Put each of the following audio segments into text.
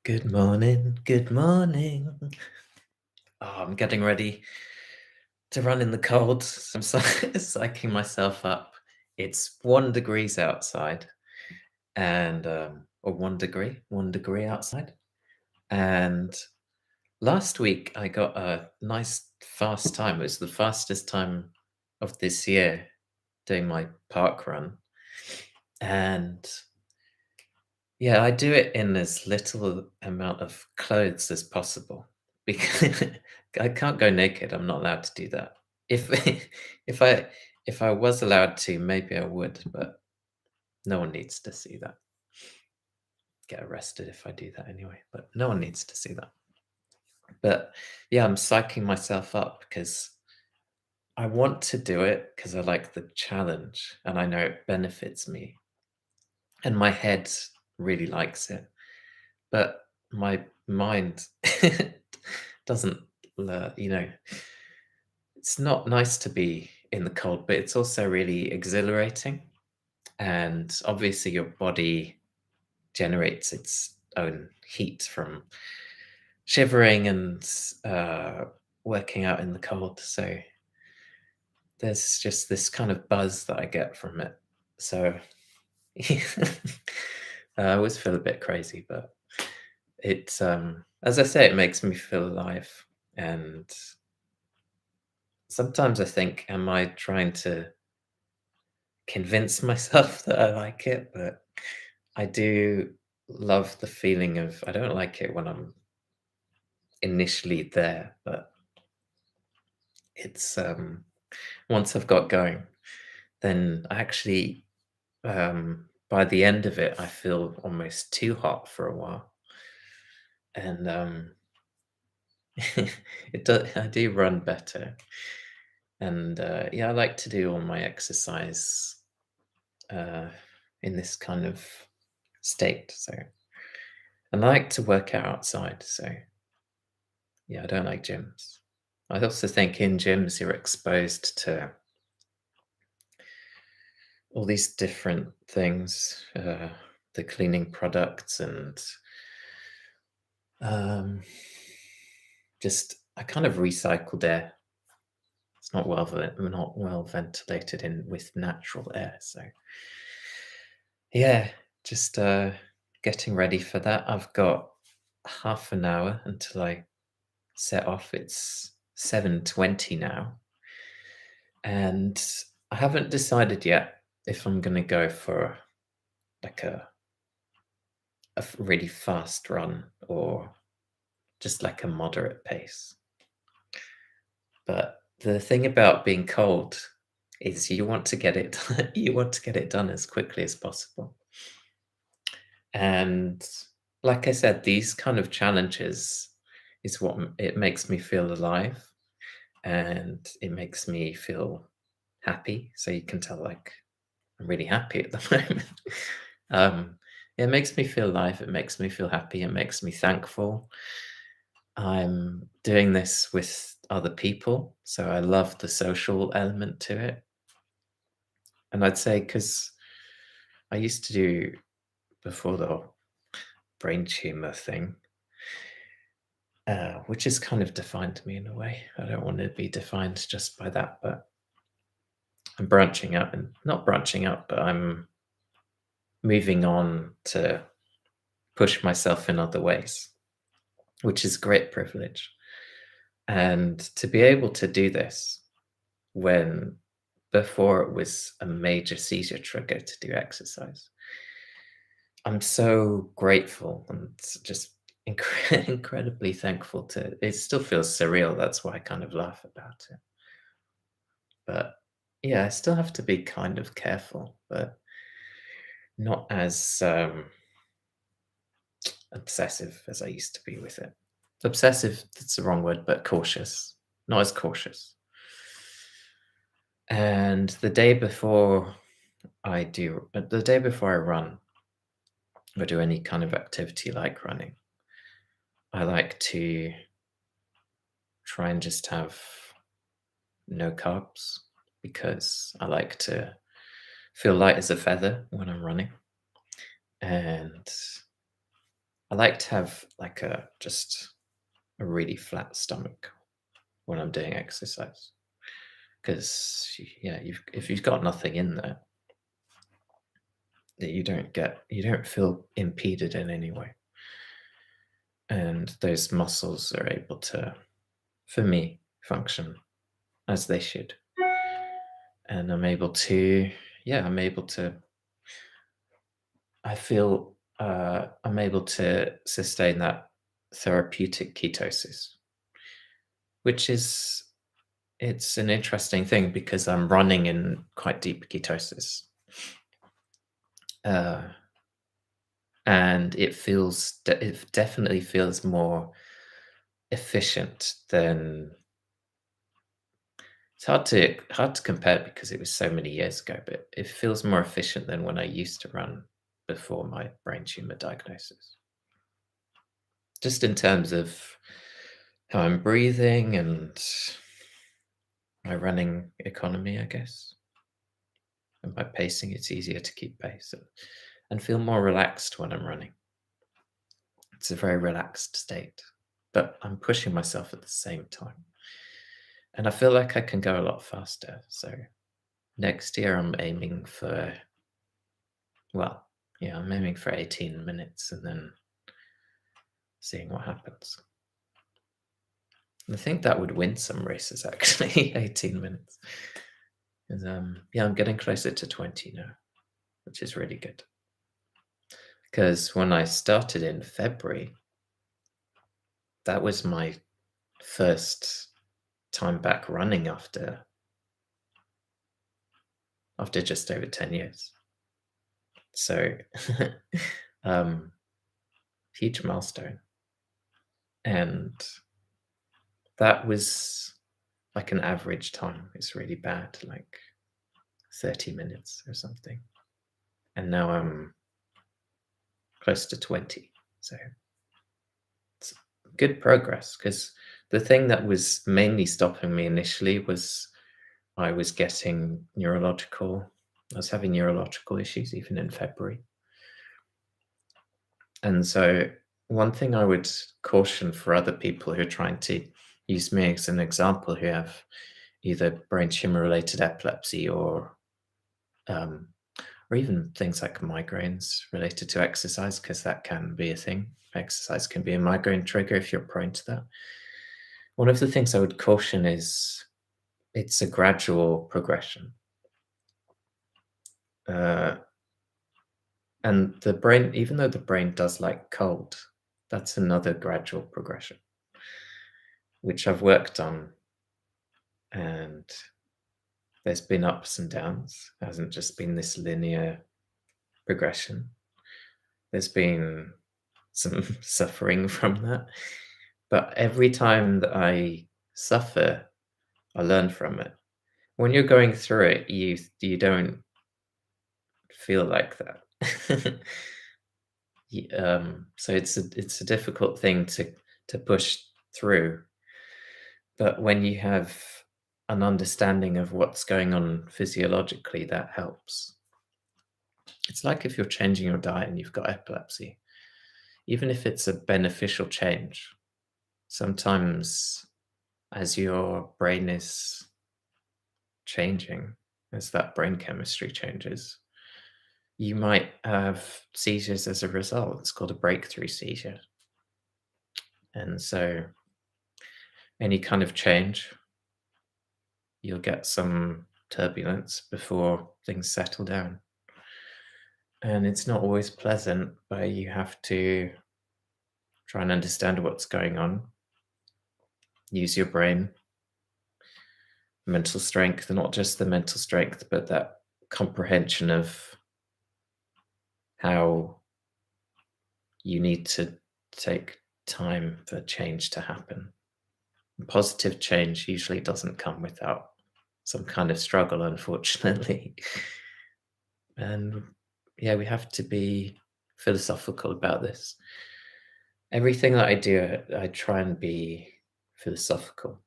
Good morning, good morning. Oh, I'm getting ready to run in the cold. I'm psyching myself up. It's 1 degrees outside and or 1 degree outside. And last week I got a nice fast time. It was the fastest time of this year doing my park run. And yeah, I do it in as little amount of clothes as possible because I can't go naked. I'm not allowed to do that. If if I if I was allowed to, maybe I would, but no one needs to see that. Get arrested if I do that anyway, but no one needs to see that. But yeah, I'm psyching myself up because I want to do it because I like the challenge and I know it benefits me and my head really likes it. But my mind doesn't, you know, it's not nice to be in the cold, but it's also really exhilarating. And obviously, your body generates its own heat from shivering and uh, working out in the cold. So there's just this kind of buzz that I get from it. So I always feel a bit crazy, but it's as I say, it makes me feel alive. And sometimes I think, am I trying to convince myself that I like it? But I do love the feeling of I don't like it when I'm initially there, but it's once I've got going, then I actually by the end of it I feel almost too hot for a while. And I do run better. And yeah, I like to do all my exercise uh, in this kind of state. So, and I like to work out outside. So, yeah, I don't like gyms. I also think in gyms you're exposed to all these different things, the cleaning products, and um, just a kind of recycled air. It's not well ventilated in with natural air. So, yeah, just getting ready for that. I've got half an hour until I set off. It's 7:20 now, and I haven't decided yet if I'm gonna go for like really fast run or just like a moderate pace. But the thing about being cold is you want to get it you want to get it done as quickly as possible. And like I said, these kind of challenges is what it makes me feel alive and it makes me feel happy. So you can tell, like, I'm really happy at the moment. um, it makes me feel alive. It makes me feel happy. It makes me thankful. I'm doing this with other people, so I love the social element to it. And I'd say because I used to do before the brain tumor thing, which has kind of defined me in a way. I don't want to be defined just by that, but I'm branching out and not branching out, but I'm moving on to push myself in other ways, which is great privilege. And to be able to do this when before it was a major seizure trigger to do exercise, I'm so grateful and just incredibly thankful to it. Still feels surreal. That's why I kind of laugh about it. But yeah, I still have to be kind of careful, but not as obsessive as I used to be with it. Obsessive, that's the wrong word, but cautious. Not as cautious. And the day before I run or do any kind of activity like running, I like to try and just have no carbs because I like to feel light as a feather when I'm running. And I like to have like a really flat stomach when I'm doing exercise because yeah, if you've got nothing in there, that you don't feel impeded in any way, and those muscles are able to, for me, function as they should, and I'm able to. I feel I'm able to sustain that therapeutic ketosis, which is it's an interesting thing because I'm running in quite deep ketosis, uh, and it definitely feels more efficient than it's hard to compare because it was so many years ago, but it feels more efficient than when I used to run before my brain tumor diagnosis. Just in terms of how I'm breathing and my running economy, I guess. And by pacing, it's easier to keep pace and feel more relaxed when I'm running. It's a very relaxed state, but I'm pushing myself at the same time. And I feel like I can go a lot faster. So next year, well, I'm aiming for 18 minutes and then seeing what happens. I think that would win some races actually, 18 minutes. 'Cause, I'm getting closer to 20 now, which is really good. Because when I started in February, that was my first time back running after just over 10 years. So, um, huge milestone. And that was like an average time. It's really bad, like 30 minutes or something. And now I'm close to 20. So it's good progress because the thing that was mainly stopping me initially was I was having neurological issues even in February. And so one thing I would caution for other people who are trying to use me as an example who have either brain tumor related epilepsy um, or even things like migraines related to exercise, because that can be a thing. Exercise can be a migraine trigger if you're prone to that. One of the things I would caution is it's a gradual progression. Uh, and the brain, even though the brain does like cold, that's another gradual progression, which I've worked on. And there's been ups and downs. It hasn't just been this linear progression. There's been some suffering from that. But every time that I suffer, I learn from it. When you're going through it, you don't feel like that. So it's a difficult thing to push through. But when you have an understanding of what's going on physiologically, that helps. It's like if you're changing your diet and you've got epilepsy, even if it's a beneficial change, sometimes as your brain is changing, as that brain chemistry changes, you might have seizures as a result. It's called a breakthrough seizure. And so, any kind of change, you'll get some turbulence before things settle down. And it's not always pleasant, but you have to try and understand what's going on, use your brain, mental strength, and not just the mental strength, but that comprehension of how you need to take time for change to happen. Positive change usually doesn't come without some kind of struggle, unfortunately. And yeah, we have to be philosophical about this. Everything that I do, I try and be philosophical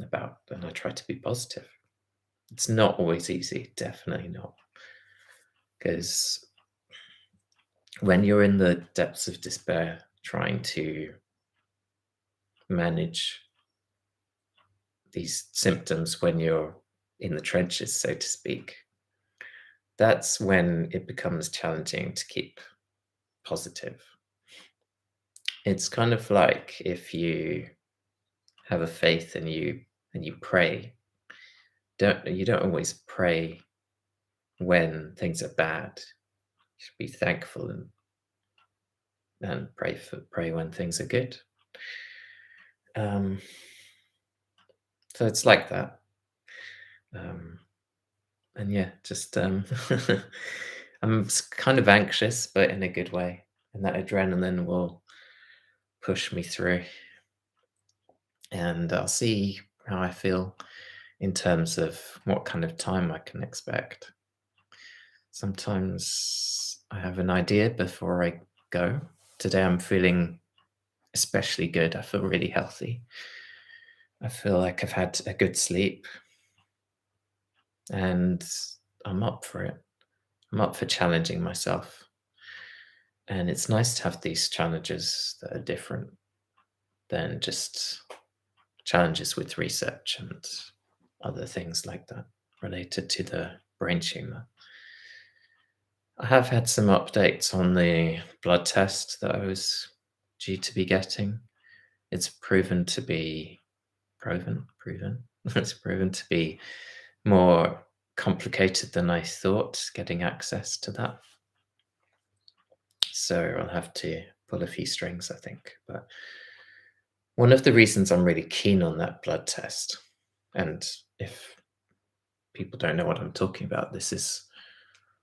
about, and I try to be positive. It's not always easy, definitely not. Because when you're in the depths of despair, trying to manage these symptoms when you're in the trenches, so to speak, that's when it becomes challenging to keep positive. It's kind of like if you have a faith and you pray, don't always pray when things are bad. You should be thankful and pray when things are good. Um, so it's like that. Um, and yeah, just kind of anxious, but in a good way. And that adrenaline will push me through. And I'll see how I feel in terms of what kind of time I can expect. Sometimes I have an idea before I go. Today I'm feeling especially good. I feel really healthy. I feel like I've had a good sleep and I'm up for it. I'm up for challenging myself. And it's nice to have these challenges that are different than just challenges with research and other things like that related to the brain tumor. I have had some updates on the blood test that I was due to be getting. It's proven to be proven. It's proven to be more complicated than I thought getting access to that. So I'll have to pull a few strings, I think. But one of the reasons I'm really keen on that blood test, and if people don't know what I'm talking about, this is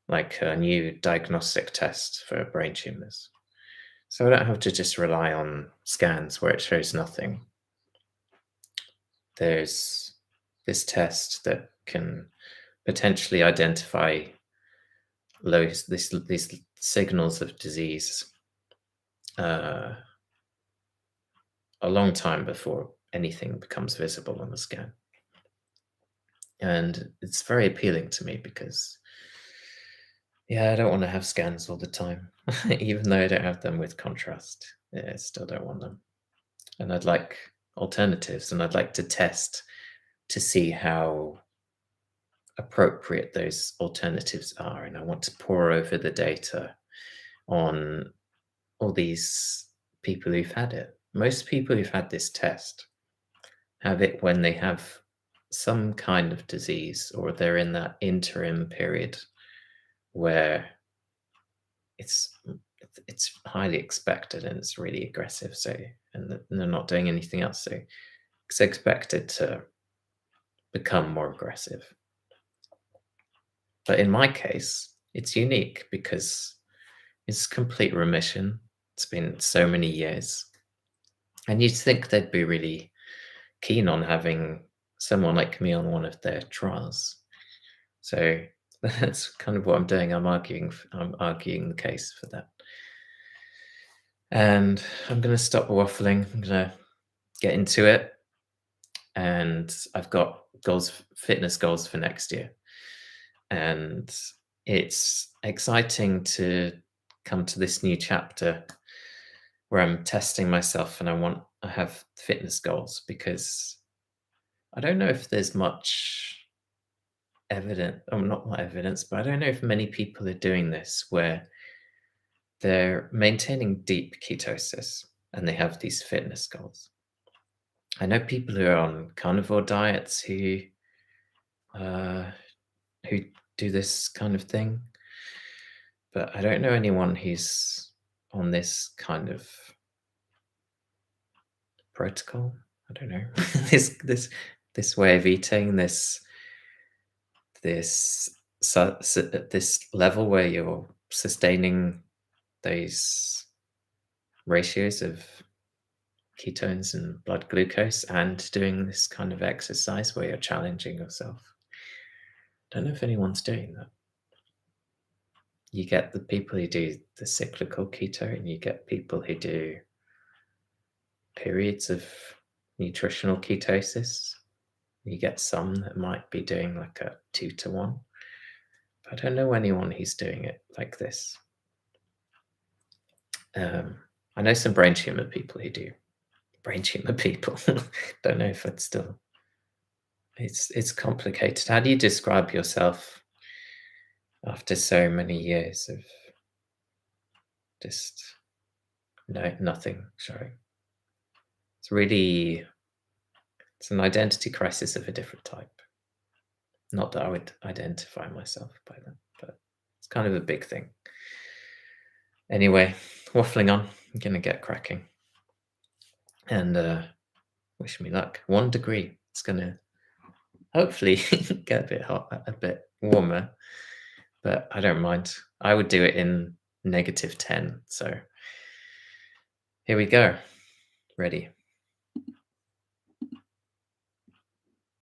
like a new diagnostic test for brain tumors. So I don't have to just rely on scans where it shows nothing. There's this test that can potentially identify these signals of disease uh, a long time before anything becomes visible on the scan. And it's very appealing to me because, yeah, I don't want to have scans all the time, even though I don't have them with contrast. Yeah, I still don't want them. And I'd like alternatives, and I'd like to test to see how appropriate those alternatives are. And I want to pour over the data on all these people who've had it. Most people who've had this test have it when they have some kind of disease or they're in that interim period where it's it's highly expected and it's really aggressive. So and they're not doing anything else. So it's expected to become more aggressive. But in my case, it's unique because it's complete remission. It's been so many years. And you'd think they'd be really keen on having someone like me on one of their trials. So that's kind of what I'm doing. I'm arguing the case for that. And I'm going to stop waffling. I'm going to get into it. And I've got fitness goals for next year. And it's exciting to come to this new chapter where I'm testing myself and I have fitness goals because I don't know if there's much not evidence, but I don't know if many people are doing this where they're maintaining deep ketosis and they have these fitness goals. I know people who are on carnivore diets uh, who do this kind of thing, but I don't know anyone who's on this kind of protocol. I don't know this way of eating, this level where you're sustaining those ratios of ketones and blood glucose and doing this kind of exercise where you're challenging yourself. Don't know if anyone's doing that. You get the people who do the cyclical keto, and you get people who do periods of nutritional ketosis. You get some that might be doing like a 2-to-1. But I don't know anyone who's doing it like this. I know some brain tumor people who do brain tumor people. Don't know if it's still it's complicated. How do you describe yourself after so many years of just nothing showing? It's really it's an identity crisis of a different type. Not that I would identify myself by that, but it's kind of a big thing. Anyway, waffling on. I'm gonna get cracking. And wish me luck. 1 degree. It's gonna hopefully get a bit hot, a bit warmer, but I don't mind. I would do it in -10. So here we go. Ready.